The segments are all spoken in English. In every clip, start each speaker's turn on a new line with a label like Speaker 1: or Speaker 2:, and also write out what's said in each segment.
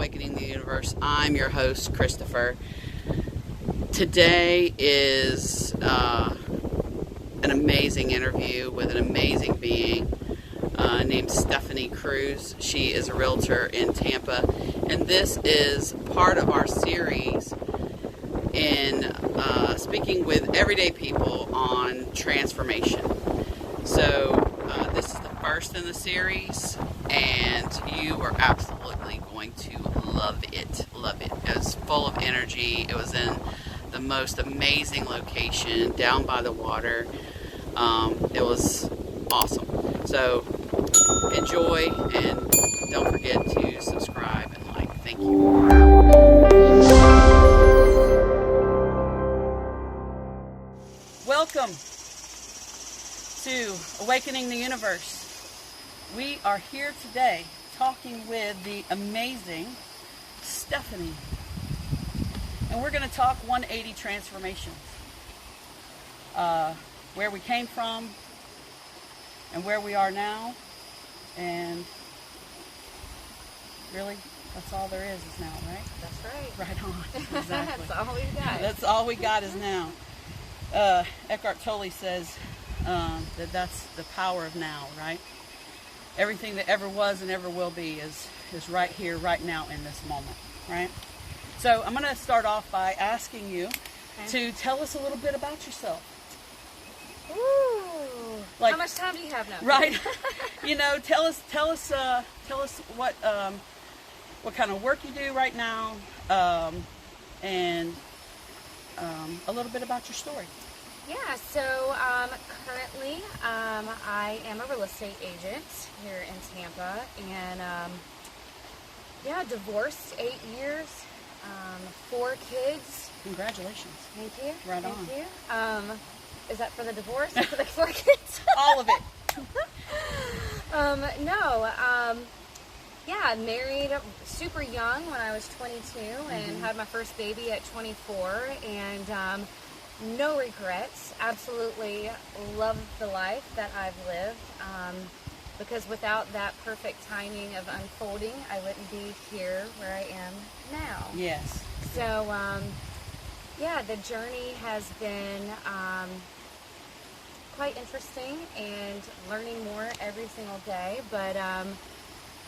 Speaker 1: Awakening the Universe. I'm your host, Christopher. Today is an amazing interview with an amazing being named Stephanie Cruz. She is a realtor in Tampa, and this is part of our series in speaking with everyday people on transformation. So this is the first in the series, and you are absolutely going to love it. Love it. It was full of energy. It was in the most amazing location down by the water. It was awesome. So enjoy, and don't forget to subscribe and like. Thank you. Welcome to Awakening the Universe. We are here today talking with the amazing Stephanie. And we're going to talk 180 transformations. Where we came from and where we are now. And really, that's all there is now, right?
Speaker 2: That's right.
Speaker 1: Right on. Exactly.
Speaker 2: That's all we got.
Speaker 1: That's all we got is now. Eckhart Tolle says that's the power of now, right? Everything that ever was and ever will be is right here, right now, in this moment, right? So I'm going to start off by asking you to tell us a little bit about yourself.
Speaker 2: Ooh.
Speaker 1: Like,
Speaker 2: how much time do you have now?
Speaker 1: Right. Tell us what kind of work you do right now, and a little bit about your story.
Speaker 2: Yeah, so currently I am a real estate agent here in Tampa, and divorced 8 years, 4 kids.
Speaker 1: Congratulations.
Speaker 2: Thank you.
Speaker 1: Right
Speaker 2: Thank
Speaker 1: on.
Speaker 2: you. Is that for the divorce or for the 4 kids?
Speaker 1: All of it.
Speaker 2: Married super young when I was 22 and had my first baby at 24, and no regrets. Absolutely love the life that I've lived, because without that perfect timing of unfolding, I wouldn't be here where I am now.
Speaker 1: Yes.
Speaker 2: So, the journey has been quite interesting and learning more every single day. But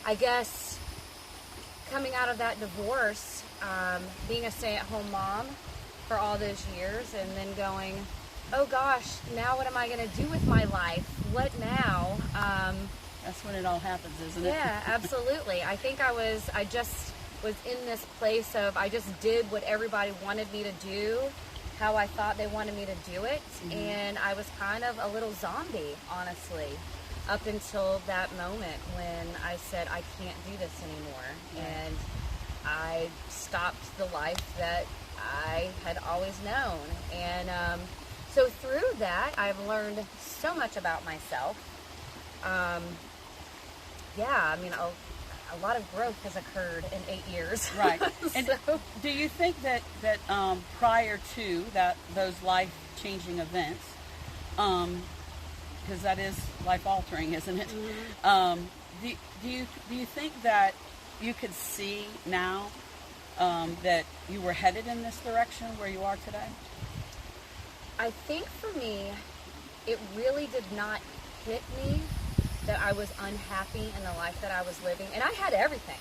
Speaker 2: I guess coming out of that divorce, being a stay-at-home mom for all those years, and then going, oh gosh, now what am I going to do with my life? What now?
Speaker 1: That's when it all happens, isn't it?
Speaker 2: Yeah, absolutely. I think I just was in this place of I just did what everybody wanted me to do, how I thought they wanted me to do it, and I was kind of a little zombie, honestly, up until that moment when I said I can't do this anymore, and I stopped the life that I had always known. And so through that, I've learned so much about myself. A lot of growth has occurred in 8 years.
Speaker 1: Right. And do you think that prior to those life-changing events, because that is life-altering, isn't it? Mm-hmm. Do you think that you could see now that you were headed in this direction where you are today?
Speaker 2: I think for me, it really did not hit me that I was unhappy in the life that I was living. And I had everything.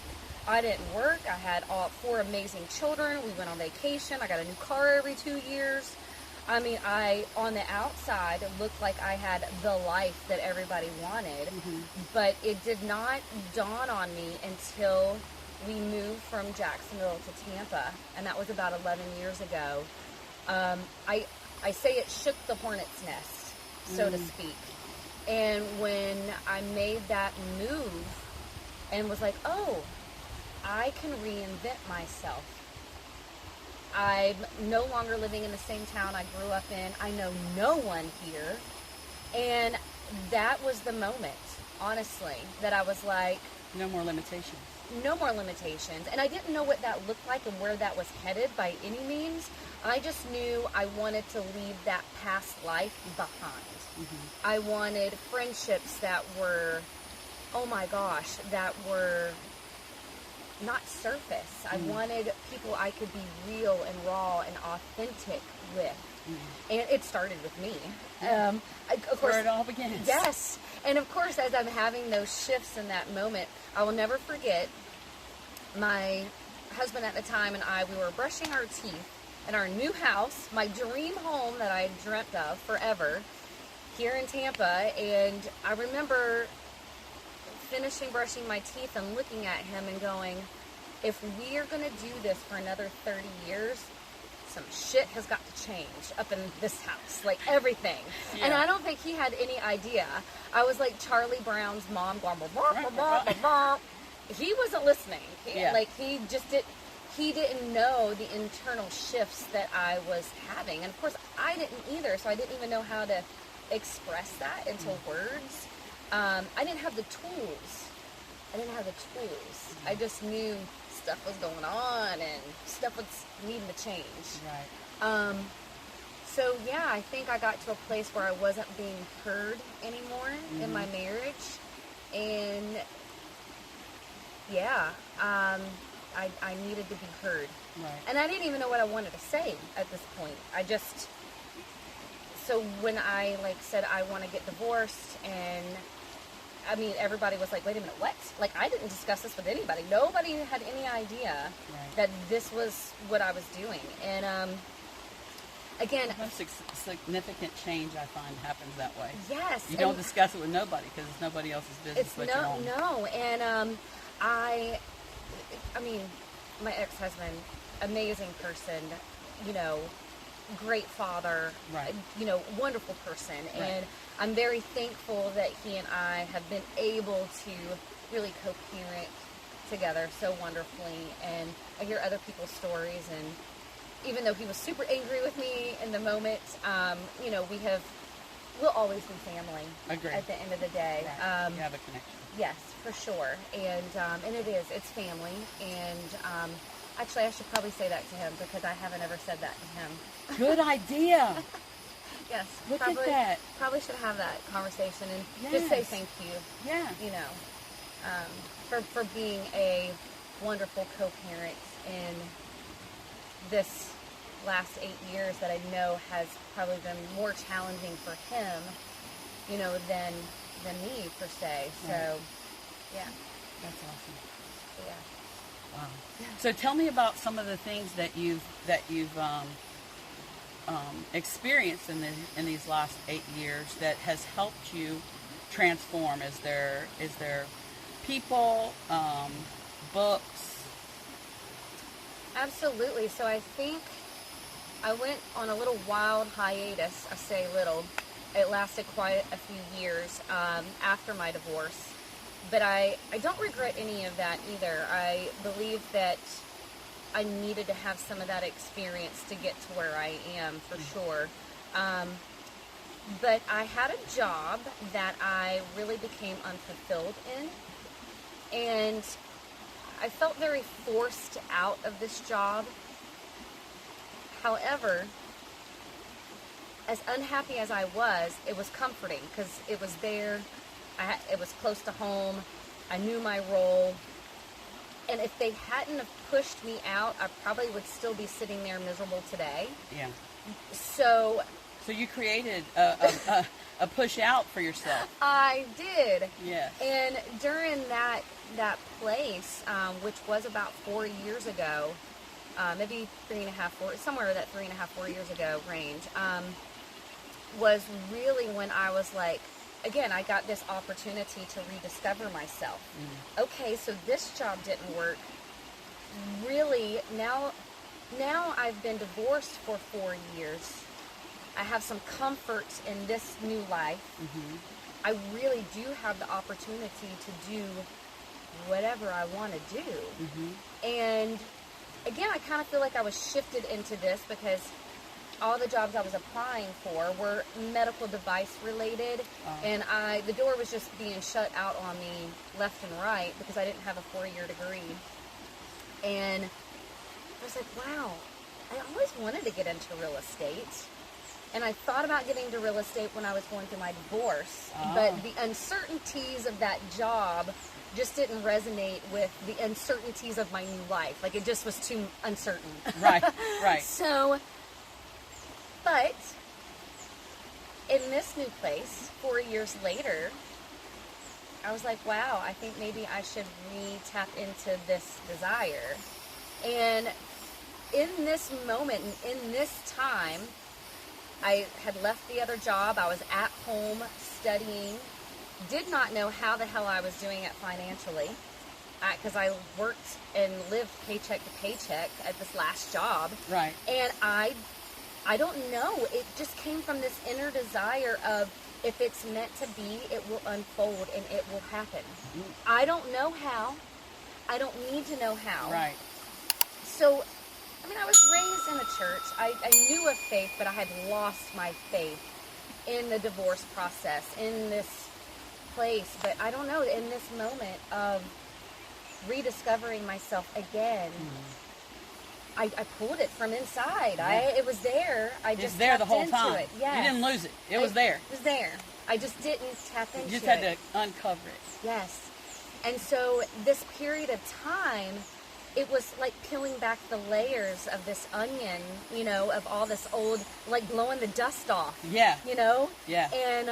Speaker 2: I didn't work. I had 4 amazing children. We went on vacation. I got a new car every 2 years. I mean, on the outside, it looked like I had the life that everybody wanted. Mm-hmm. But it did not dawn on me until we moved from Jacksonville to Tampa. And that was about 11 years ago. I say it shook the hornet's nest, so to speak. And when I made that move and was like, oh, I can reinvent myself. I'm no longer living in the same town I grew up in. I know no one here. And that was the moment, honestly, that I was like,
Speaker 1: no more limitations.
Speaker 2: No more limitations. And I didn't know what that looked like and where that was headed by any means. I just knew I wanted to leave that past life behind. Mm-hmm. I wanted friendships that were, oh my gosh, that were not surface. I wanted people I could be real and raw and authentic with. And it started with me. Of course,
Speaker 1: where it all begins.
Speaker 2: Yes. And of course, as I'm having those shifts in that moment, I will never forget my husband at the time and I, we were brushing our teeth in our new house, my dream home that I had dreamt of forever, here in Tampa. And I remember finishing brushing my teeth and looking at him and going, if we are going to do this for another 30 years, some shit has got to change up in this house, like everything. Yeah. And I don't think he had any idea. I was like Charlie Brown's mom going, bah, bah, bah, bah, bah, bah. He wasn't listening. Like he didn't know the internal shifts that I was having. And of course I didn't either, so I didn't even know how to express that into words. I didn't have the tools. I just knew stuff was going on and stuff was needing to change.
Speaker 1: Right.
Speaker 2: So yeah, I think I got to a place where I wasn't being heard anymore in my marriage. And yeah, I needed to be heard.
Speaker 1: Right.
Speaker 2: And I didn't even know what I wanted to say at this point. So when I said I want to get divorced, and I mean, everybody was like, wait a minute, what? Like, I didn't discuss this with anybody. Nobody had any idea that this was what I was doing. And again,
Speaker 1: the most significant change I find happens that way.
Speaker 2: Yes.
Speaker 1: You don't discuss it with nobody because it's nobody else's business but your own.
Speaker 2: No. And I mean, my ex-husband, amazing person, great father, wonderful person.
Speaker 1: Right.
Speaker 2: And I'm very thankful that he and I have been able to really co-parent together so wonderfully. And I hear other people's stories, and even though he was super angry with me in the moment, we'll always be family.
Speaker 1: Agreed.
Speaker 2: At the end of the day.
Speaker 1: Right. You have a connection.
Speaker 2: Yes, for sure. And it's family. And actually, I should probably say that to him because I haven't ever said that to him.
Speaker 1: Good idea.
Speaker 2: Yes.
Speaker 1: Look at that.
Speaker 2: Probably should have that conversation and just say thank you.
Speaker 1: Yeah.
Speaker 2: For being a wonderful co-parent in this last 8 years that I know has probably been more challenging for him, than me per se. So, yeah.
Speaker 1: That's awesome.
Speaker 2: Yeah.
Speaker 1: Wow. So tell me about some of the things that you've experienced in these last 8 years that has helped you transform. Is there people, books?
Speaker 2: Absolutely. So I think I went on a little wild hiatus. I say little. It lasted quite a few years after my divorce. But I don't regret any of that either. I believe that I needed to have some of that experience to get to where I am, for sure. But I had a job that I really became unfulfilled in. And I felt very forced out of this job. However, as unhappy as I was, it was comforting because it was there. It was close to home. I knew my role. And if they hadn't have pushed me out, I probably would still be sitting there miserable today.
Speaker 1: Yeah.
Speaker 2: So
Speaker 1: you created a push out for yourself.
Speaker 2: I did.
Speaker 1: Yes.
Speaker 2: And during that place, which was about 4 years ago, maybe 3.5, 4, somewhere in that 3.5, 4 years ago range, was really when I was like, again, I got this opportunity to rediscover myself. Okay, so this job didn't work. Really, now I've been divorced for 4 years. I have some comfort in this new life. I really do have the opportunity to do whatever I want to do. And again, I kind of feel like I was shifted into this because all the jobs I was applying for were medical device related, and the door was just being shut out on me left and right because I didn't have a 4-year degree. And I was like, wow, I always wanted to get into real estate. And I thought about getting into real estate when I was going through my divorce. But the uncertainties of that job just didn't resonate with the uncertainties of my new life. Like, it just was too uncertain.
Speaker 1: Right, right.
Speaker 2: So, but in this new place, 4 years later, I was like, wow, I think maybe I should tap into this desire. And in this moment, in this time, I had left the other job. I was at home studying. Did not know how the hell I was doing it financially, because I worked and lived paycheck to paycheck at this last job.
Speaker 1: Right.
Speaker 2: And I don't know. It just came from this inner desire of, if it's meant to be, it will unfold and it will happen. I don't know how. I don't need to know how.
Speaker 1: Right.
Speaker 2: So, I mean, I was raised in the church. I knew of faith, but I had lost my faith in the divorce process, in this place. But I don't know, in this moment of rediscovering myself again, I pulled it from inside.
Speaker 1: Yeah.
Speaker 2: It was there. I just
Speaker 1: was there the whole
Speaker 2: into
Speaker 1: time.
Speaker 2: it. Yes.
Speaker 1: You didn't lose it. It was there.
Speaker 2: It was there. I just didn't tap into it.
Speaker 1: You just had to uncover it.
Speaker 2: Yes. And so this period of time, it was like peeling back the layers of this onion, you know, of all this old, like blowing the dust off.
Speaker 1: Yeah.
Speaker 2: You know?
Speaker 1: Yeah.
Speaker 2: And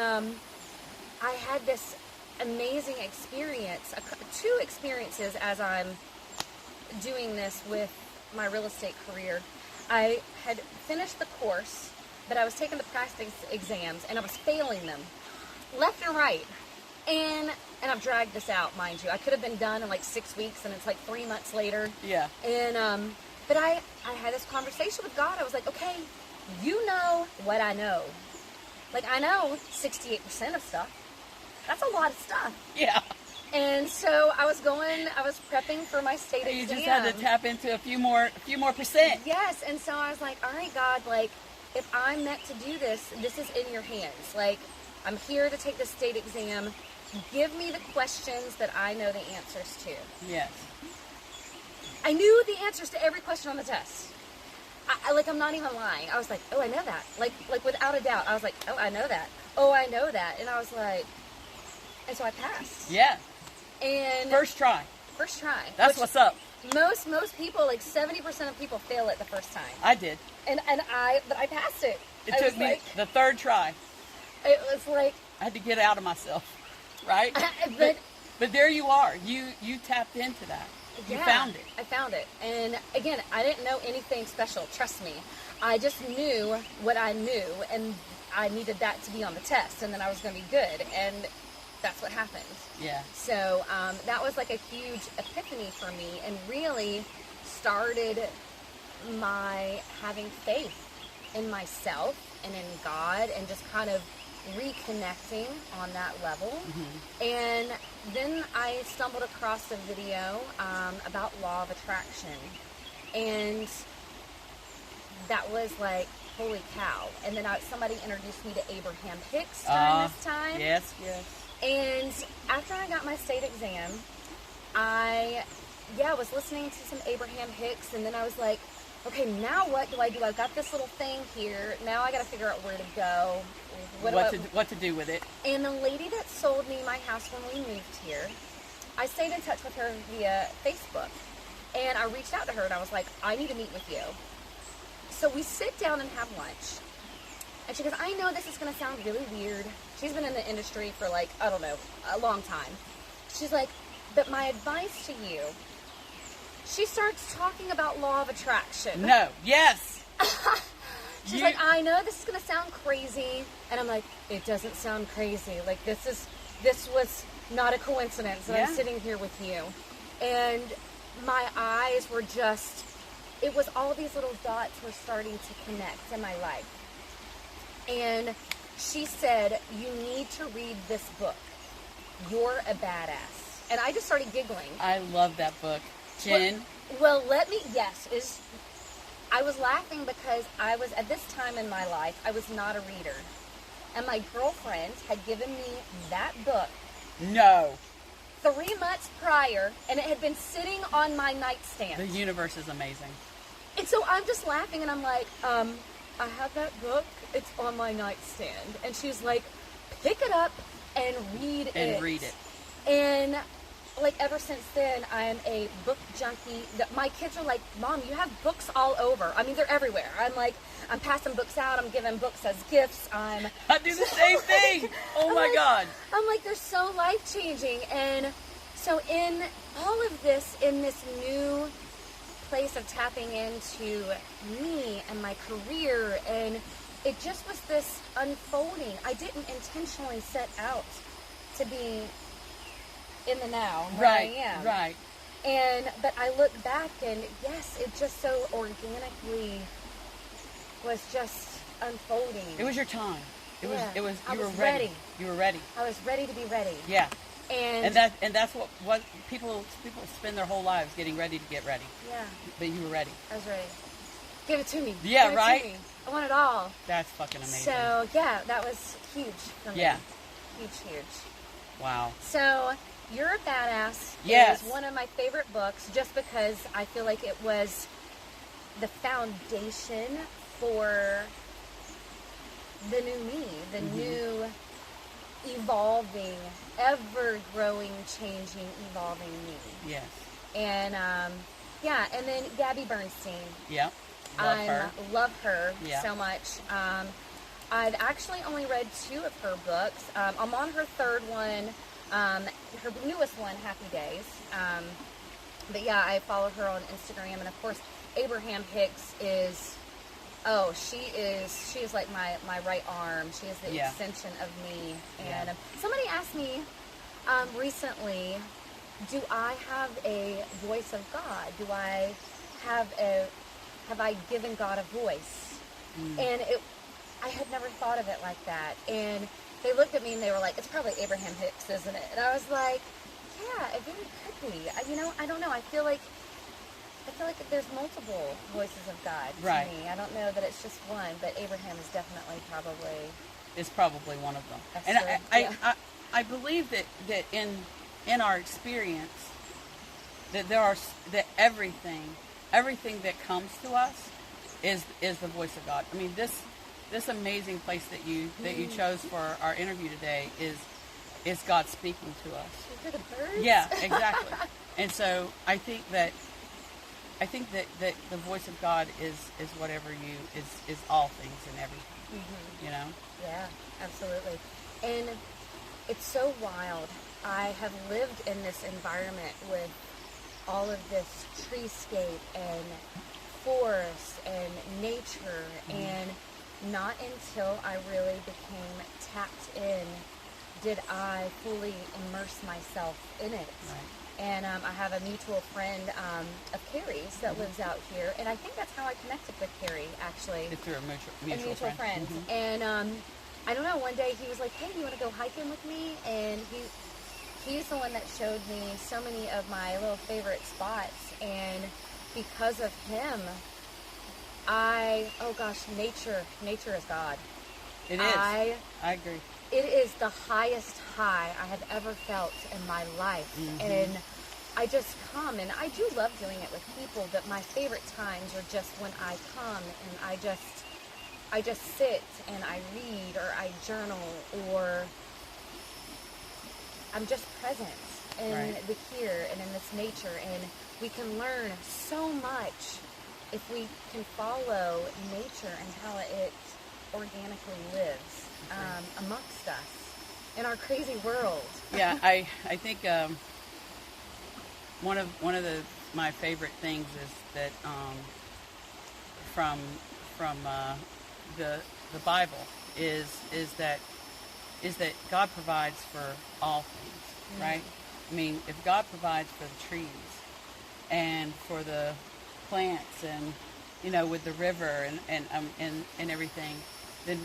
Speaker 2: I had this amazing experience, two experiences as I'm doing this with my real estate career. I had finished the course, but I was taking the practice exams and I was failing them left and right. And I've dragged this out, mind you. I could have been done in like 6 weeks, and it's like 3 months later.
Speaker 1: Yeah.
Speaker 2: And but I had this conversation with God. I was like, okay, you know what I know. Like, I know 68% of stuff. That's a lot of stuff.
Speaker 1: Yeah.
Speaker 2: And so I was prepping for my state exam.
Speaker 1: You just had to tap into a few more percent.
Speaker 2: Yes, and so I was like, all right, God, like, if I'm meant to do this, this is in your hands. Like, I'm here to take the state exam. Give me the questions that I know the answers to.
Speaker 1: Yes.
Speaker 2: I knew the answers to every question on the test. I'm not even lying. I was like, oh, I know that. Like without a doubt. I was like, oh, I know that. Oh, I know that. And I was like, and so I passed.
Speaker 1: Yeah.
Speaker 2: And
Speaker 1: First try.
Speaker 2: That's
Speaker 1: what's up.
Speaker 2: Most people, like 70% of people fail it the first time.
Speaker 1: I did.
Speaker 2: But I passed it.
Speaker 1: It took me the third try.
Speaker 2: It was like,
Speaker 1: I had to get out of myself. Right? But there you are. You tapped into that. You found it.
Speaker 2: I found it. And again, I didn't know anything special. Trust me. I just knew what I knew, and I needed that to be on the test, and then I was going to be good. And that's what happened.
Speaker 1: Yeah.
Speaker 2: So that was like a huge epiphany for me, and really started my having faith in myself and in God, and just kind of reconnecting on that level. Mm-hmm. And then I stumbled across a video about law of attraction, and that was like, holy cow. And then somebody introduced me to Abraham Hicks during this time.
Speaker 1: Yes.
Speaker 2: And after I got my state exam, I was listening to some Abraham Hicks, and then I was like, okay, now what do? I've got this little thing here. Now I got to figure out where to go.
Speaker 1: What to do with it.
Speaker 2: And the lady that sold me my house when we moved here, I stayed in touch with her via Facebook. And I reached out to her and I was like, I need to meet with you. So we sit down and have lunch. And she goes, I know this is going to sound really weird. She's been in the industry for like, I don't know, a long time. She's like, but my advice to you, she starts talking about law of attraction.
Speaker 1: No. Yes.
Speaker 2: She's like, I know this is going to sound crazy. And I'm like, it doesn't sound crazy. Like, this was not a coincidence that I'm sitting here with you. And my eyes were just, it was all these little dots were starting to connect in my life. And she said, you need to read this book. You're a badass. And I just started giggling.
Speaker 1: I love that book. Jen?
Speaker 2: Well, I was laughing because I was, at this time in my life, I was not a reader. And my girlfriend had given me that book.
Speaker 1: No.
Speaker 2: 3 months prior, and it had been sitting on my nightstand.
Speaker 1: The universe is amazing.
Speaker 2: And so I'm just laughing, and I'm like, I have that book. It's on my nightstand. And she's like, pick it up and read it.
Speaker 1: And read it.
Speaker 2: And like ever since then, I'm a book junkie. My kids are like, Mom, you have books all over. I mean, they're everywhere. I'm passing books out. I'm giving books as gifts.
Speaker 1: I do the same thing. Oh my God.
Speaker 2: I'm like, they're so life-changing. And so in all of this, in this new place of tapping into me and my career, and it just was this unfolding. I didn't intentionally set out to be in the now where I am.
Speaker 1: Right.
Speaker 2: But I look back and yes, it just so organically was just unfolding.
Speaker 1: It was your time. You were
Speaker 2: ready.
Speaker 1: You were ready.
Speaker 2: I was ready to be ready.
Speaker 1: Yeah.
Speaker 2: And
Speaker 1: that's what people spend their whole lives getting ready to get ready.
Speaker 2: Yeah.
Speaker 1: But you were ready.
Speaker 2: I was ready. Give it to me.
Speaker 1: Yeah,
Speaker 2: Give it
Speaker 1: right?
Speaker 2: to me. I want it all.
Speaker 1: That's fucking amazing.
Speaker 2: So yeah, that was huge for me.
Speaker 1: Yeah.
Speaker 2: Huge.
Speaker 1: Wow.
Speaker 2: So You're a Badass
Speaker 1: yes.
Speaker 2: is one of my favorite books just because I feel like it was the foundation for the new me, the new evolving, ever-growing, changing, evolving me.
Speaker 1: Yes.
Speaker 2: And, and then Gabby Bernstein.
Speaker 1: Yep.
Speaker 2: Love her
Speaker 1: yeah.
Speaker 2: so much. I've actually only read 2 of her books. I'm on her 3rd one. Her newest one, Happy Days. But yeah, I follow her on Instagram, and of course, Abraham Hicks is, she is like my right arm. She is the extension of me. And somebody asked me recently, do I have a voice of God? Do I have I given God a voice? And I had never thought of it like that. And they looked at me and they were like, it's probably Abraham Hicks, isn't it? And I was like, yeah, it really could be. I don't know. I feel like there's multiple voices of God to me. I don't know that it's just one, but Abraham is definitely
Speaker 1: probably one of them. And I believe that in our experience that that everything that comes to us is the voice of God. I mean, this amazing place that you chose for our interview today is God speaking to us.
Speaker 2: For the birds?
Speaker 1: Yeah, exactly. And so I think that the voice of God is whatever is all things and everything. You know?
Speaker 2: Yeah, absolutely. And it's so wild. I have lived in this environment with all of this treescape and forest and nature, and not until I really became tapped in did I fully immerse myself in it.
Speaker 1: Right.
Speaker 2: And I have a mutual friend of Carrie's that lives out here, and I think that's how I connected with Carrie, actually.
Speaker 1: It's through a mutual
Speaker 2: friend. And I don't know, one day he was like, hey, do you want to go hiking with me? And he's the one that showed me so many of my little favorite spots, and because of him, nature is God.
Speaker 1: It is. I agree.
Speaker 2: It is the highest high I have ever felt in my life. And I just come, and I do love doing it with people, but my favorite times are just when I come and I just sit and I read, or I journal, or I'm just present in the here and in this nature. And we can learn so much if we can follow nature and how it organically lives amongst us in our crazy world.
Speaker 1: Yeah, I think one of my favorite things is that from the Bible is that God provides for all things, right? I mean, if God provides for the trees and for the plants and with the river and everything, then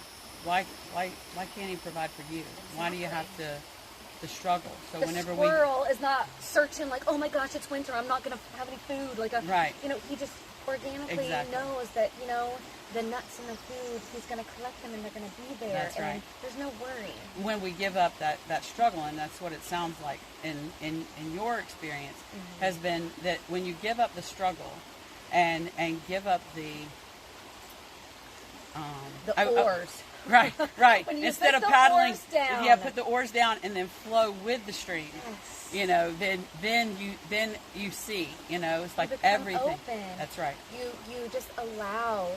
Speaker 1: why can't He provide for you?
Speaker 2: Exactly.
Speaker 1: Why do you have to struggle? So
Speaker 2: the
Speaker 1: whenever
Speaker 2: squirrel is not searching like, oh my gosh, it's winter, I'm not going to have any food. Like he just organically knows that the nuts and the food, He's going to collect them and they're going to be there.
Speaker 1: That's right.
Speaker 2: There's no worry.
Speaker 1: When we give up that struggle, and that's what it sounds like in your experience, has been that when you give up the struggle and give up
Speaker 2: The oars.
Speaker 1: Right, right.
Speaker 2: When you
Speaker 1: Instead
Speaker 2: put
Speaker 1: of
Speaker 2: the
Speaker 1: paddling,
Speaker 2: oars down.
Speaker 1: yeah, put the oars down and then flow with the stream.
Speaker 2: Yes.
Speaker 1: You know, then you see. You know, it's like
Speaker 2: You become
Speaker 1: everything.
Speaker 2: open.
Speaker 1: That's right.
Speaker 2: You just allow,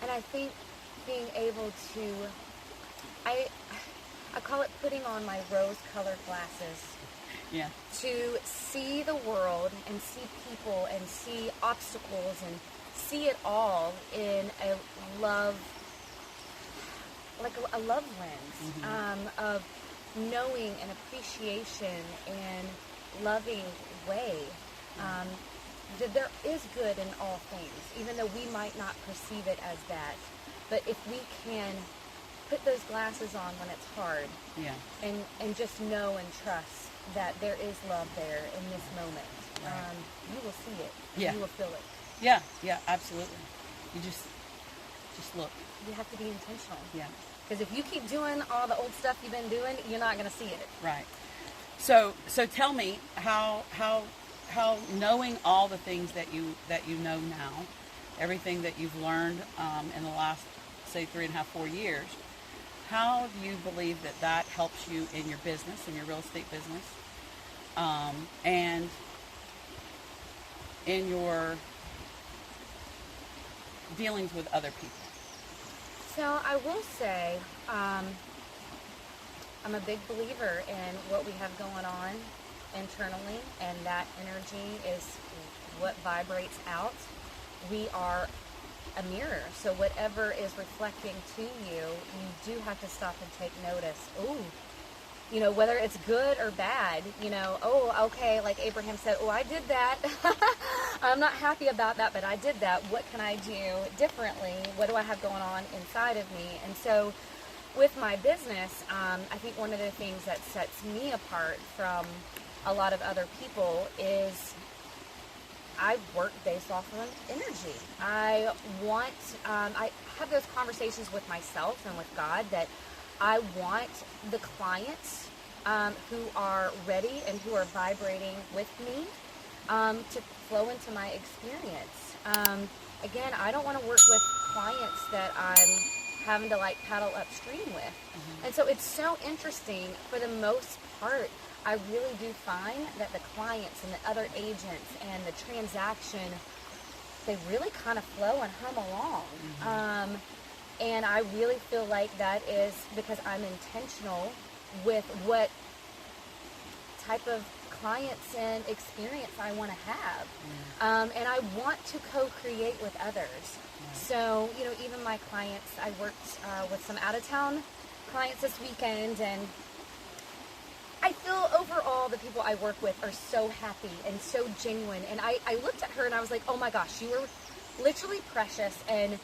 Speaker 2: and I think being able to, I call it putting on my rose-colored glasses.
Speaker 1: Yeah.
Speaker 2: To see the world and see people and see obstacles and see it all in a love, like a love lens, of knowing and appreciation and loving way. That there is good in all things, even though we might not perceive it as that. But if we can put those glasses on when it's hard,
Speaker 1: Yeah.
Speaker 2: and just know and trust that there is love there in this moment,
Speaker 1: Right.
Speaker 2: you will see it. And
Speaker 1: Yeah.
Speaker 2: You will feel it.
Speaker 1: Yeah, yeah, absolutely. You just look.
Speaker 2: You have to be intentional.
Speaker 1: Yeah.
Speaker 2: Because if you keep doing all the old stuff you've been doing, you're not going to see it.
Speaker 1: Right. So tell me how knowing all the things that you know now, everything that you've learned in the last, say, 3.5, 4 years, how do you believe that helps you in your business, in your real estate business, and in your dealings with other people?
Speaker 2: So I will say, I'm a big believer in what we have going on internally, and that energy is what vibrates out. We are a mirror, so whatever is reflecting to you, you do have to stop and take notice. Ooh, you know, whether it's good or bad, you know, oh, okay, like Abraham said, oh, I did that. I'm not happy about that, but I did that. What can I do differently? What do I have going on inside of me? And so with my business, I think one of the things that sets me apart from a lot of other people is I work based off of energy. I have those conversations with myself and with God that I want the clients who are ready and who are vibrating with me to flow into my experience. Again, I don't want to work with clients that I'm having to like paddle upstream with. Mm-hmm. And so it's so interesting. For the most part, I really do find that the clients and the other agents and the transaction, they really kind of flow and hum along. Mm-hmm. And I really feel like that is because I'm intentional with what type of clients and experience I want to have. And I want to co-create with others. So, you know, even my clients, I worked with some out-of-town clients this weekend, and I feel overall the people I work with are so happy and so genuine. And I looked at her and I was like, oh my gosh, you are literally precious, and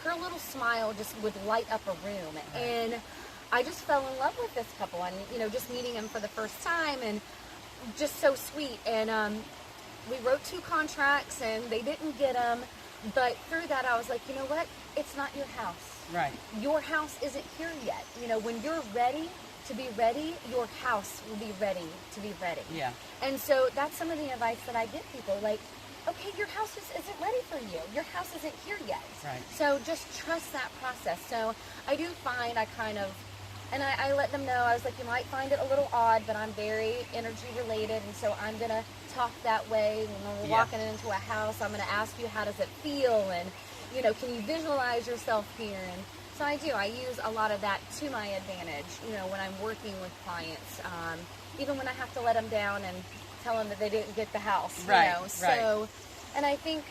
Speaker 2: her little smile just would light up a room. And I just fell in love with this couple, and, you know, just meeting them for the first time, and just so sweet. And we wrote 2 contracts and they didn't get them, but through that I was like, you know what, it's not your house. Right. Your house isn't here yet. You know, when you're ready to be ready, your house will be ready to be ready. Yeah. And so that's some of the advice that I give people, like, okay, your house isn't ready for you. Your house isn't here yet. Right. So just trust that process. So I do find I kind of, and I let them know, I was like, you might find it a little odd, but I'm very energy related, and so I'm going to talk that way. When we're walking into a house, I'm going to ask you, how does it feel? And, you know, can you visualize yourself here? And so I do. I use a lot of that to my advantage, you know, when I'm working with clients, even when I have to let them down and tell them that they didn't get the house, you know. So, and I think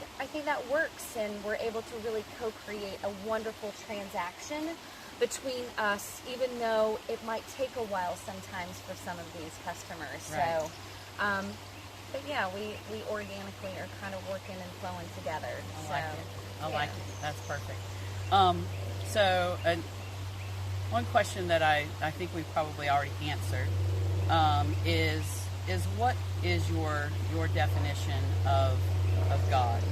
Speaker 2: that works, and we're able to really co-create a wonderful transaction between us, even though it might take a while sometimes for some of these customers. So, but yeah, we organically are kind of working and flowing together.
Speaker 1: I like it. That's perfect. So one question that I think we've probably already answered is what is your definition of God?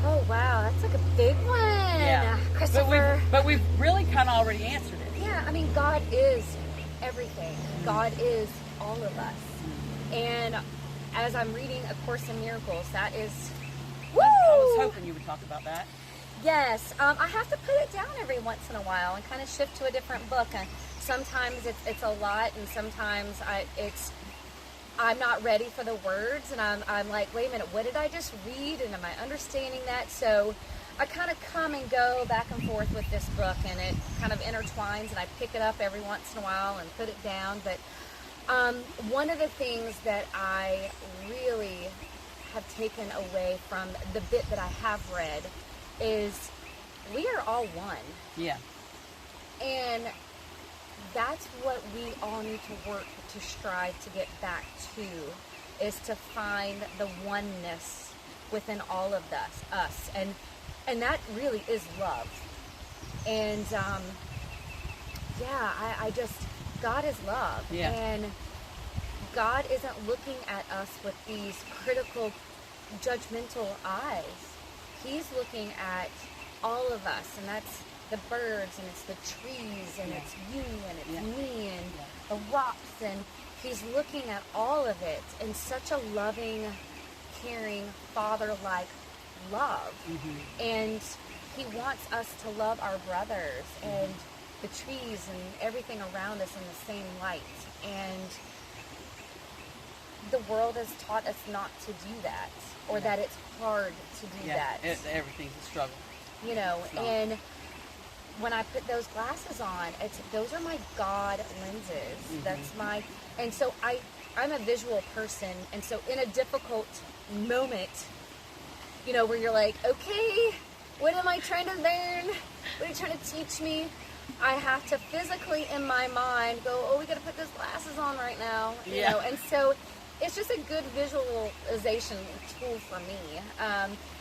Speaker 2: Oh wow, that's like a big one. Yeah, Christopher.
Speaker 1: But we've really kind of already answered it.
Speaker 2: Yeah, I mean, God is everything. God is all of us. And as I'm reading A Course in Miracles, that is, woo!
Speaker 1: I was hoping you would talk about that.
Speaker 2: Yes, I have to put it down every once in a while and kind of shift to a different book. And sometimes it's a lot, and sometimes I'm not ready for the words, and I'm like, wait a minute, what did I just read? And am I understanding that? So I kind of come and go back and forth with this book, and it kind of intertwines, and I pick it up every once in a while and put it down. But one of the things that I really have taken away from the bit that I have read is we are all one.
Speaker 1: Yeah.
Speaker 2: And that's what we all need to work to strive to get back to, is to find the oneness within all of us. And that really is love. And I just, God is love.
Speaker 1: Yeah.
Speaker 2: And God isn't looking at us with these critical, judgmental eyes. He's looking at all of us, and that's the birds, and it's the trees, and it's you, and it's me, and the rocks, and he's looking at all of it in such a loving, caring, father-like love. Mm-hmm. And he wants us to love our brothers and the trees and everything around us in the same light. And the world has taught us not to do that, or that it's hard to do that.
Speaker 1: Everything's a struggle.
Speaker 2: You know, and when I put those glasses on, those are my God lenses. Mm-hmm. That's my, and so I'm a visual person, and so in a difficult moment, you know, where you're like, okay, what am I trying to learn? What are you trying to teach me? I have to physically, in my mind, go, oh, we got to put those glasses on right now. You know, and so it's just a good visualization tool for me.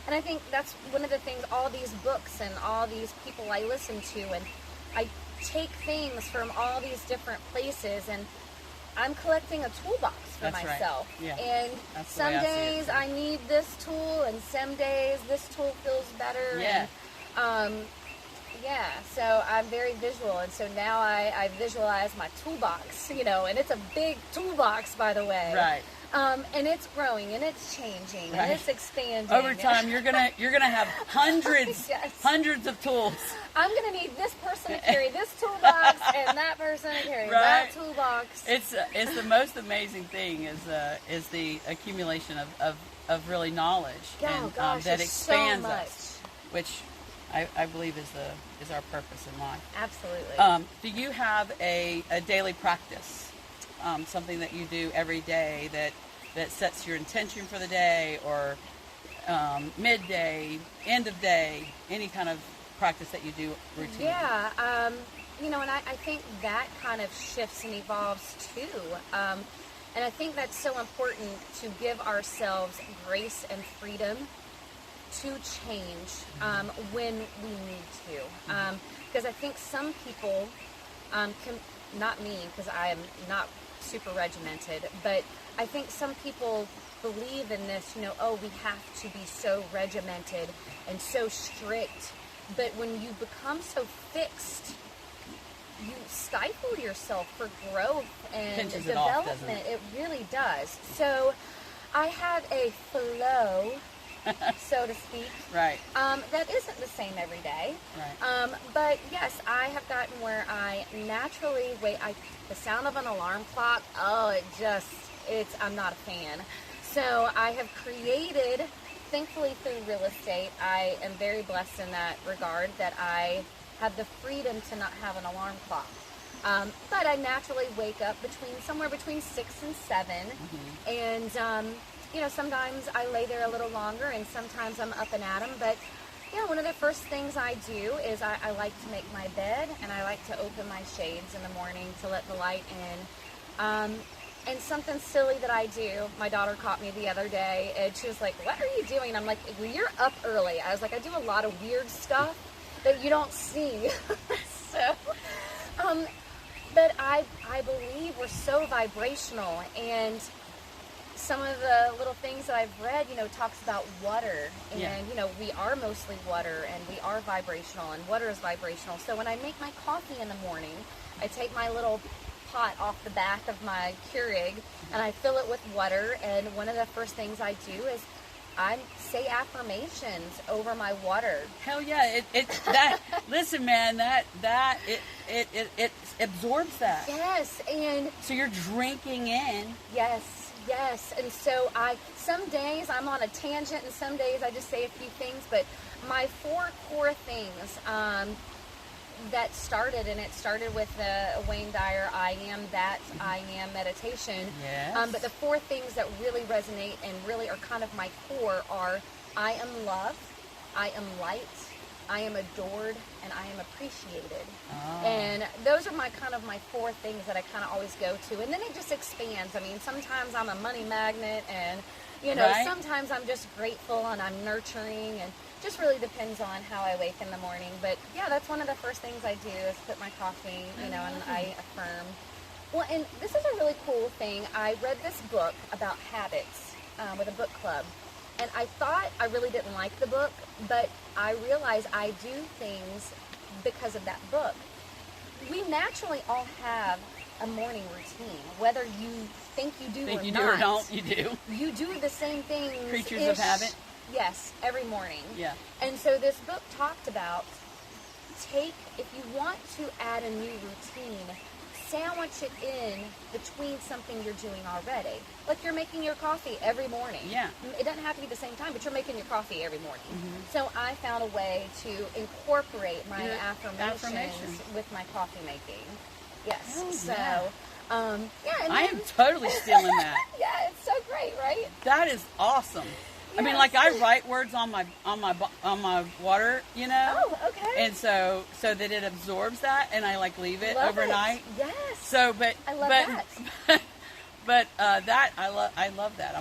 Speaker 2: And I think that's one of the things, all these books and all these people I listen to, and I take things from all these different places, and I'm collecting a toolbox for myself.
Speaker 1: Right. Yeah.
Speaker 2: And some days I need this tool, and some days this tool feels better.
Speaker 1: Yeah.
Speaker 2: And, so I'm very visual, and so now I visualize my toolbox, you know, and it's a big toolbox, by the way.
Speaker 1: Right.
Speaker 2: And it's growing, and it's changing, and it's expanding.
Speaker 1: Over time, you're gonna have hundreds, hundreds of tools.
Speaker 2: I'm gonna need this person to carry this toolbox, and that person to carry that toolbox.
Speaker 1: It's the most amazing thing is the accumulation of really knowledge, and that expands us, which I believe is our purpose in life.
Speaker 2: Absolutely.
Speaker 1: Do you have a daily practice? Something that you do every day that sets your intention for the day, or midday, end of day, any kind of practice that you do routinely?
Speaker 2: Yeah, you know, and I think that kind of shifts and evolves too. And I think that's so important, to give ourselves grace and freedom to change when we need to. Because I think some people not me, because I am not super regimented, but I think some people believe in this, you know, oh, we have to be so regimented and so strict, but when you become so fixed, you stifle yourself for growth and development. It really does. So I have a flow, so to speak.
Speaker 1: Right.
Speaker 2: That isn't the same every day.
Speaker 1: Right.
Speaker 2: But yes, I have gotten where I naturally the sound of an alarm clock, I'm not a fan. So I have created, thankfully through real estate, I am very blessed in that regard, that I have the freedom to not have an alarm clock. But I naturally wake up somewhere between 6 and 7. Mm-hmm. And, you know, sometimes I lay there a little longer, and sometimes I'm up and at 'em. But, yeah, one of the first things I do is I like to make my bed, and I like to open my shades in the morning to let the light in. And something silly that I do, my daughter caught me the other day, and she was like, what are you doing? And I'm like, well, you're up early. I was like, I do a lot of weird stuff that you don't see. But I believe we're so vibrational, and some of the little things that I've read, you know, talks about water, and, you know, we are mostly water, and we are vibrational, and water is vibrational. So when I make my coffee in the morning, I take my little pot off the back of my Keurig, and I fill it with water, and one of the first things I do is I say affirmations over my water.
Speaker 1: Hell yeah! Listen, man, it absorbs that.
Speaker 2: Yes, and
Speaker 1: so you're drinking in.
Speaker 2: Yes, and so some days I'm on a tangent, and some days I just say a few things. But my 4 core things that started, and it started with the Wayne Dyer "I am that I am" meditation.
Speaker 1: Yes.
Speaker 2: But the 4 things that really resonate and really are kind of my core are: I am love, I am light, I am adored, and I am appreciated.
Speaker 1: Oh.
Speaker 2: And those are my 4 things that I kind of always go to. And then it just expands. I mean, sometimes I'm a money magnet, and
Speaker 1: right.
Speaker 2: Sometimes I'm just grateful and I'm nurturing, and just really depends on how I wake in the morning. But yeah, that's one of the first things I do is put my coffee, and I affirm. Well, and this is a really cool thing. I read this book about habits with a book club. And I thought I really didn't like the book, but I realized I do things because of that book. We naturally all have a morning routine, whether you think you do
Speaker 1: think
Speaker 2: or
Speaker 1: you
Speaker 2: not.
Speaker 1: do or don't, you do.
Speaker 2: You do the same things.
Speaker 1: Creatures of habit.
Speaker 2: Yes, every morning.
Speaker 1: Yeah.
Speaker 2: And so this book talked about if you want to add a new routine, sandwich it in between something you're doing already. Like you're making your coffee every morning.
Speaker 1: Yeah.
Speaker 2: It doesn't have to be the same time, but you're making your coffee every morning.
Speaker 1: Mm-hmm.
Speaker 2: So I found a way to incorporate my
Speaker 1: Your
Speaker 2: affirmations with my coffee making. Yes.
Speaker 1: Oh,
Speaker 2: so,
Speaker 1: yeah.
Speaker 2: And
Speaker 1: I am totally stealing that.
Speaker 2: Yeah, it's so great, right?
Speaker 1: That is awesome. I mean, like I write words on my water,
Speaker 2: Oh, okay.
Speaker 1: And so that it absorbs that, and I like leave it
Speaker 2: Love
Speaker 1: overnight.
Speaker 2: It. Yes.
Speaker 1: So,
Speaker 2: I love that.
Speaker 1: But that I love that.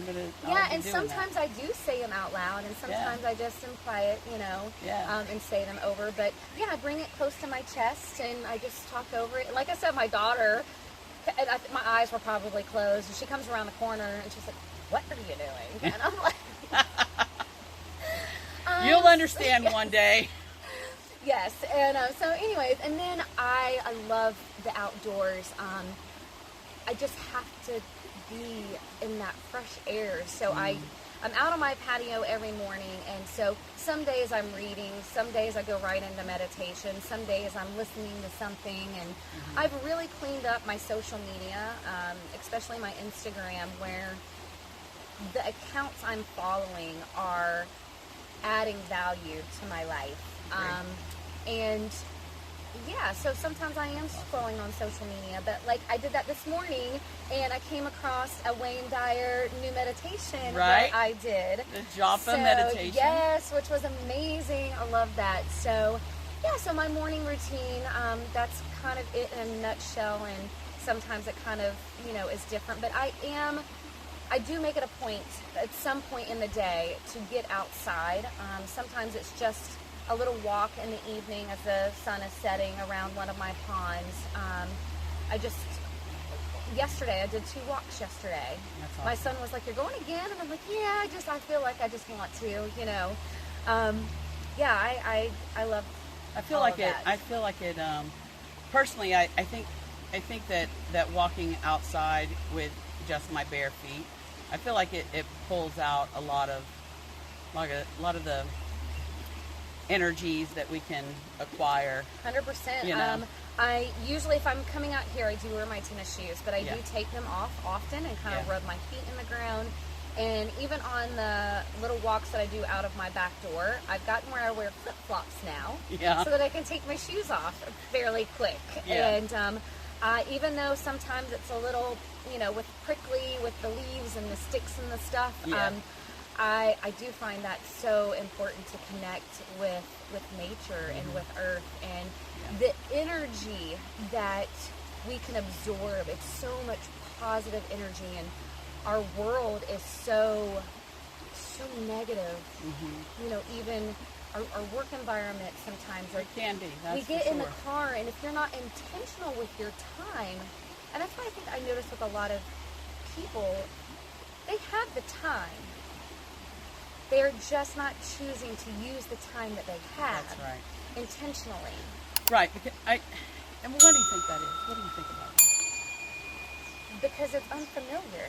Speaker 2: And sometimes I do say them out loud, and sometimes I just imply it, and say them over. But yeah, I bring it close to my chest, and I just talk over it. Like I said, my daughter, my eyes were probably closed, and she comes around the corner, and she's like, "What are you doing?" And I'm like,
Speaker 1: "You'll understand one day."
Speaker 2: Yes, and so anyways, and then I love the outdoors. I just have to be in that fresh air. So I'm out on my patio every morning, and so some days I'm reading, some days I go right into meditation, some days I'm listening to something, and I've really cleaned up my social media, especially my Instagram, where the accounts I'm following are adding value to my life. And yeah, so sometimes I am scrolling on social media, but like I did that this morning, and I came across a Wayne Dyer new meditation that I did.
Speaker 1: The Japa meditation.
Speaker 2: Yes, which was amazing. I love that. So yeah, so my morning routine, that's kind of it in a nutshell, and sometimes it kind of, is different, but I do make it a point at some point in the day to get outside. Sometimes it's just a little walk in the evening as the sun is setting around one of my ponds. Yesterday I did 2 walks yesterday.
Speaker 1: That's awesome.
Speaker 2: My son was like, "You're going again?" And I'm like, "Yeah, I feel like I just want to, I love
Speaker 1: I feel like it personally I think that walking outside with just my bare feet, I feel like it pulls out a lot of the energies that we can acquire.
Speaker 2: 100%. I usually, if I'm coming out here, I do wear my tennis shoes, but I do take them off often and kind of rub my feet in the ground. And even on the little walks that I do out of my back door, I've gotten where I wear flip-flops now, so that I can take my shoes off fairly quick.
Speaker 1: Yeah.
Speaker 2: And even though sometimes it's a little, with prickly, with the leaves and the sticks and the stuff, I do find that so important to connect with nature and with earth, and the energy that we can absorb. It's so much positive energy, and our world is so negative. Even our work environment sometimes.
Speaker 1: It can be.
Speaker 2: We get in the car, and if you're not intentional with your time, and that's why I think I notice with a lot of people, they have the time. They're just not choosing to use the time that they have intentionally.
Speaker 1: Right. And what do you think that is? What do you think about that?
Speaker 2: Because it's unfamiliar,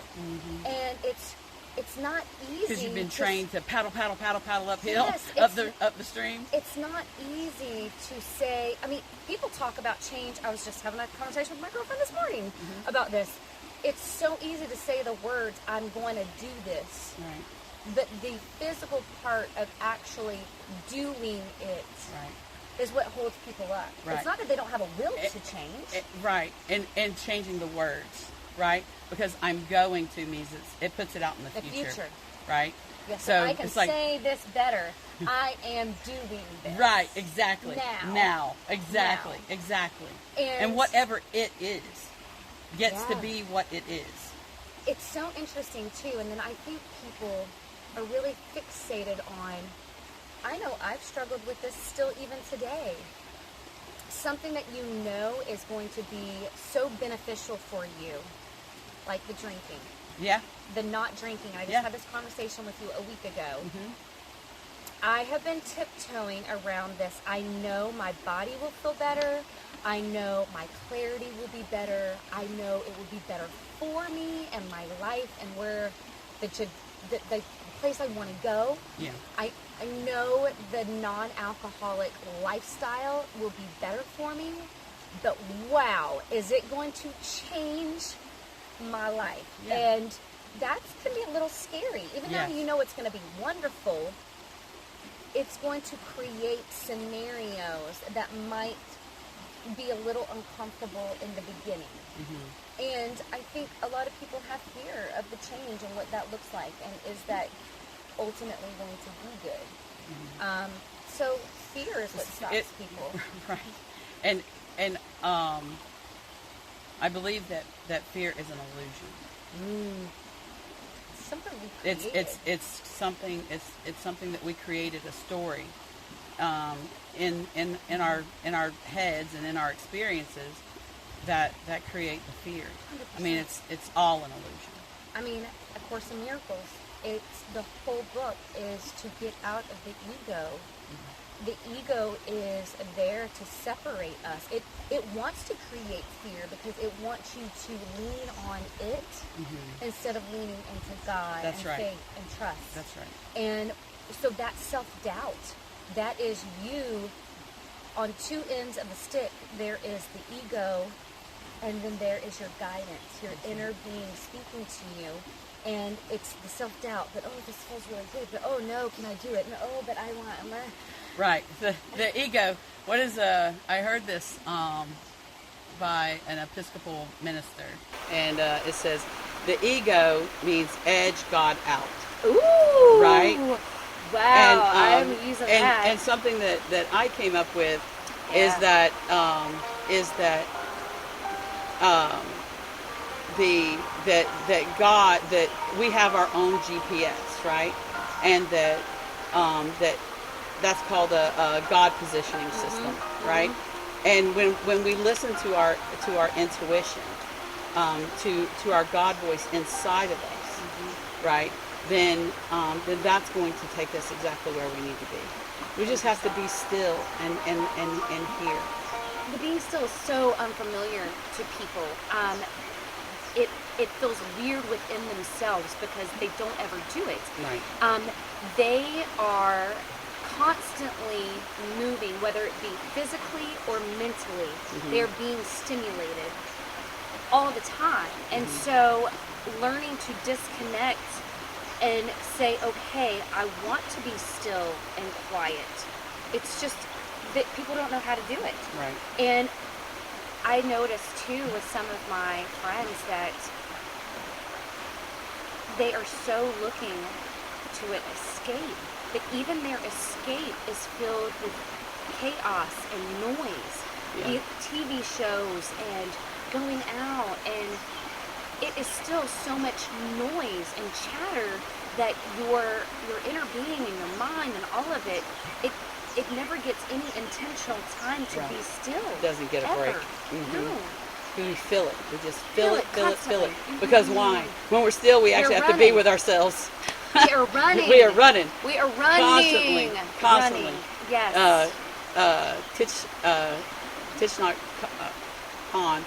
Speaker 2: and it's not easy.
Speaker 1: Because you've been trained to paddle uphill,
Speaker 2: Yes,
Speaker 1: up the stream.
Speaker 2: It's not easy to say. I mean, people talk about change. I was just having a conversation with my girlfriend this morning about this. It's so easy to say the words, I'm going to do this.
Speaker 1: Right.
Speaker 2: But the physical part of actually doing it is what holds people up.
Speaker 1: Right.
Speaker 2: It's not that they don't have a will to change.
Speaker 1: Right. And changing the words, right? Because I'm going to means it puts it out in the future. Right?
Speaker 2: Yes,
Speaker 1: so
Speaker 2: I can say this better. I am doing this.
Speaker 1: Right, exactly.
Speaker 2: Now.
Speaker 1: Exactly.
Speaker 2: Now.
Speaker 1: Exactly.
Speaker 2: And
Speaker 1: whatever it is gets to be what it is.
Speaker 2: It's so interesting too, and then I think people are really fixated on, I know I've struggled with this still even today. Something that you know is going to be so beneficial for you, like the drinking.
Speaker 1: Yeah.
Speaker 2: The not drinking. I just had this conversation with you a week ago. I have been tiptoeing around this. I know my body will feel better. I know my clarity will be better. I know it will be better for me and my life and where the place I want to go. Yeah. I know the non-alcoholic lifestyle will be better for me. But wow, is it going to change my life? Yeah. And that can be a little scary. Even though you know it's going to be wonderful, it's going to create scenarios that might be a little uncomfortable in the beginning. And I think a lot of people have fear of the change and what that looks like, and is that ultimately going to be good. So fear is what stops people.
Speaker 1: Right. And I believe that fear is an illusion.
Speaker 2: Something we created.
Speaker 1: It's something that we created, a story in our heads and in our experiences that create the fear. 100%. I mean, it's all an illusion.
Speaker 2: I mean, A Course in Miracles, it's the whole book is to get out of the ego. The ego is there to separate us. It wants to create fear because it wants you to lean on it instead of leaning into God and faith and trust.
Speaker 1: That's right.
Speaker 2: And so that self-doubt, that is you on two ends of the stick. There is the ego, and then there is your guidance, your inner being speaking to you. And it's the self-doubt that, oh, this feels really good, but oh no, can I do it? No, oh, but I want to learn.
Speaker 1: Right. The ego. What is I heard this by an Episcopal minister, and it says the ego means edge God out.
Speaker 2: Ooh.
Speaker 1: Right.
Speaker 2: Wow. I'm using that.
Speaker 1: And something that I came up with is that God, that we have our own GPS, right? And that's called a God positioning system, right? And when we listen to our intuition, to our God voice inside of us, right? Then that's going to take us exactly where we need to be. We just have to be still and hear.
Speaker 2: The being still is so unfamiliar to people. It feels weird within themselves because they don't ever do it.
Speaker 1: Right.
Speaker 2: They are constantly moving, whether it be physically or mentally. They're being stimulated all the time. And so learning to disconnect and say, okay, I want to be still and quiet. It's just that people don't know how to do it.
Speaker 1: Right.
Speaker 2: And I noticed too with some of my friends that they are so looking to escape, that even their escape is filled with chaos and noise. Yeah. TV shows and going out, and it is still so much noise and chatter that your inner being and your mind and all of it never gets any intentional time to be still.
Speaker 1: It doesn't get a break.
Speaker 2: No.
Speaker 1: We feel it. We just feel it. Because why? When we're still, we actually have to be with ourselves.
Speaker 2: We are running.
Speaker 1: We are running.
Speaker 2: We are running.
Speaker 1: Constantly.
Speaker 2: Running. Yes.
Speaker 1: Thich Nhat Hanh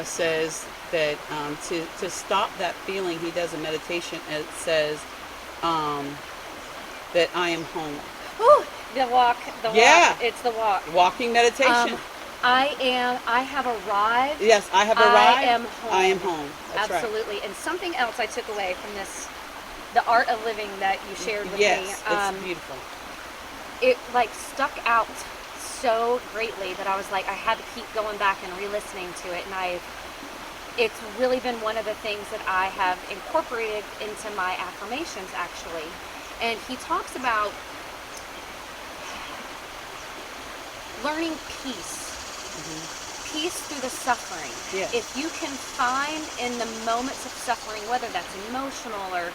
Speaker 1: says that to stop that feeling, he does a meditation. And it says that I am home.
Speaker 2: Ooh, the walk.
Speaker 1: Yeah.
Speaker 2: It's the walk.
Speaker 1: Walking meditation.
Speaker 2: I have arrived.
Speaker 1: Yes, I have arrived.
Speaker 2: I am home.
Speaker 1: I am home. That's
Speaker 2: Absolutely.
Speaker 1: right.
Speaker 2: And something else I took away from this, the art of living that you shared with me.
Speaker 1: Yes, it's beautiful.
Speaker 2: It like stuck out so greatly that I was like, I had to keep going back and re-listening to it, and it's really been one of the things that I have incorporated into my affirmations, actually. And he talks about learning peace. Peace through the suffering.
Speaker 1: Yes.
Speaker 2: If you can find in the moments of suffering, whether that's emotional or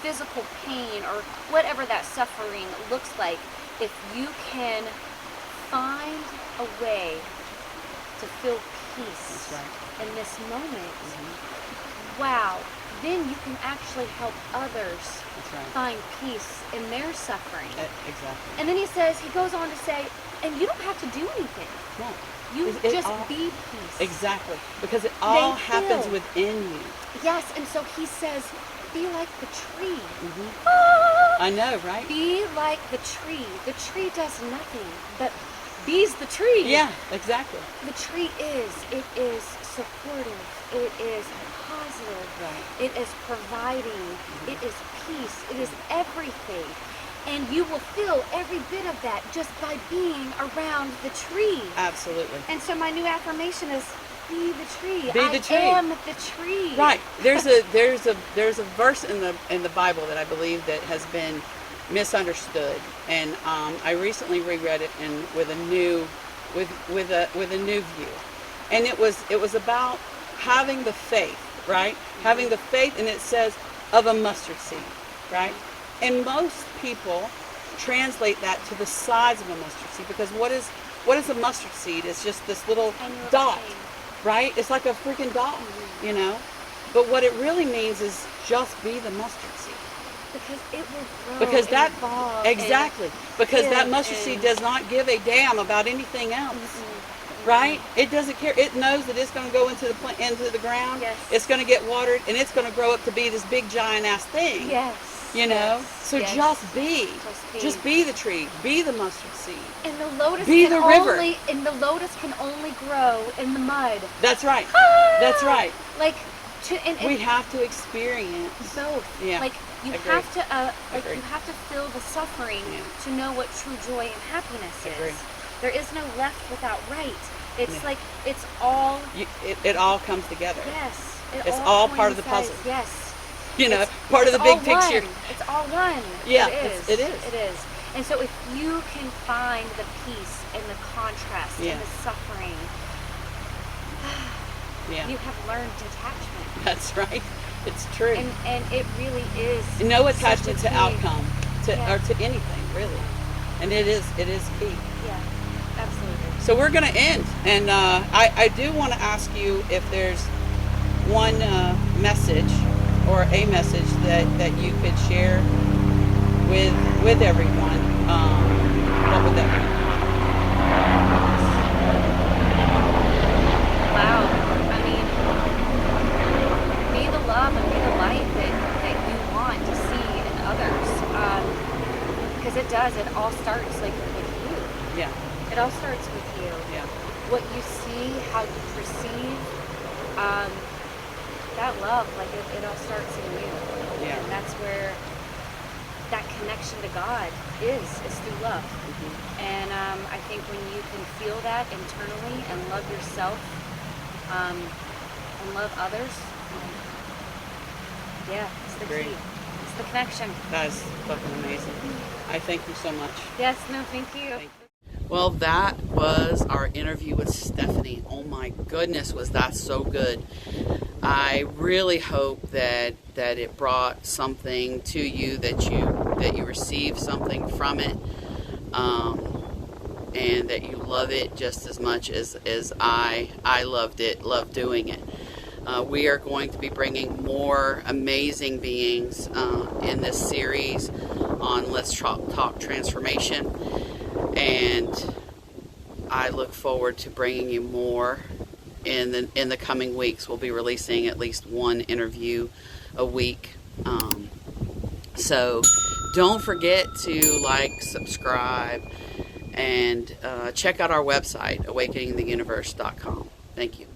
Speaker 2: physical pain or whatever that suffering looks like, if you can find a way to feel peace in this moment, wow, then you can actually help others find peace in their suffering.
Speaker 1: Exactly.
Speaker 2: And then he goes on to say, and you don't have to do anything.
Speaker 1: No.
Speaker 2: You just be peace.
Speaker 1: Exactly. Because it all happens within you.
Speaker 2: Yes, and so he says, be like the tree.
Speaker 1: I know, right?
Speaker 2: Be like the tree. The tree does nothing, but be's the tree.
Speaker 1: Yeah, exactly.
Speaker 2: The tree it is supportive. It is positive.
Speaker 1: Right.
Speaker 2: It is providing. It is peace. It is everything. And you will feel every bit of that just by being around the tree.
Speaker 1: Absolutely.
Speaker 2: And so my new affirmation is, be the tree.
Speaker 1: Be the tree.
Speaker 2: I am the tree.
Speaker 1: Right. There's a verse in the Bible that I believe that has been misunderstood, and I recently reread it with a new view, and it was about having the faith, right? Having the faith, and it says of a mustard seed, right? And most people translate that to the size of a mustard seed, because what is a mustard seed? It's just this little dot, right? It's like a freaking dot, you know? But what it really means is just be the mustard seed.
Speaker 2: Because it will grow.
Speaker 1: Because that
Speaker 2: evolve
Speaker 1: exactly. Because that mustard seed does not give a damn about anything else. Right? It doesn't care. It knows that it's going to go into the ground.
Speaker 2: Yes.
Speaker 1: It's going to get watered, and it's going to grow up to be this big giant ass thing.
Speaker 2: Yes.
Speaker 1: You know?
Speaker 2: Yes.
Speaker 1: So
Speaker 2: yes.
Speaker 1: Just be the tree. Be the mustard seed.
Speaker 2: And the lotus
Speaker 1: be the river.
Speaker 2: And the lotus can only grow in the mud.
Speaker 1: That's right. That's right.
Speaker 2: Like
Speaker 1: we have to experience
Speaker 2: both.
Speaker 1: Yeah.
Speaker 2: Like you have to you have to feel the suffering to know what true joy and happiness is. There is no left without right. It's like it's all
Speaker 1: it all comes together.
Speaker 2: Yes.
Speaker 1: It's all part of the puzzle.
Speaker 2: Yes.
Speaker 1: You know, part of the big picture.
Speaker 2: It's all one.
Speaker 1: Yeah,
Speaker 2: it is. And so if you can find the peace and the contrast and the suffering, you have learned detachment.
Speaker 1: That's right. It's true.
Speaker 2: And it really is.
Speaker 1: No attachment to outcome, or to anything, really. And it is key.
Speaker 2: Yeah, absolutely.
Speaker 1: So we're going to end. And I do want to ask you if there's one message or a message that you could share with everyone. What would that be?
Speaker 2: Wow. I mean, be the love and be the light that you want to see in others. Because it does. It all starts like with you.
Speaker 1: Yeah.
Speaker 2: It all starts with you.
Speaker 1: Yeah.
Speaker 2: What you see, how you perceive, that love, like it all starts in you.
Speaker 1: Yeah.
Speaker 2: And that's where that connection to God is through love. And I think when you can feel that internally and love yourself and love others, it's the key. It's the connection.
Speaker 1: That is fucking amazing. I thank you so much.
Speaker 2: Yes, no, thank you.
Speaker 1: Well, that was our interview with Stephanie. Oh my goodness, was that so good. I really hope that it brought something to you, that you received something from it, and that you love it just as much as I loved doing it. We are going to be bringing more amazing beings in this series on Let's Talk Transformation, and I look forward to bringing you more in the coming weeks. We'll be releasing at least one interview a week. So don't forget to like, subscribe, and check out our website, awakeningtheuniverse.com. Thank you.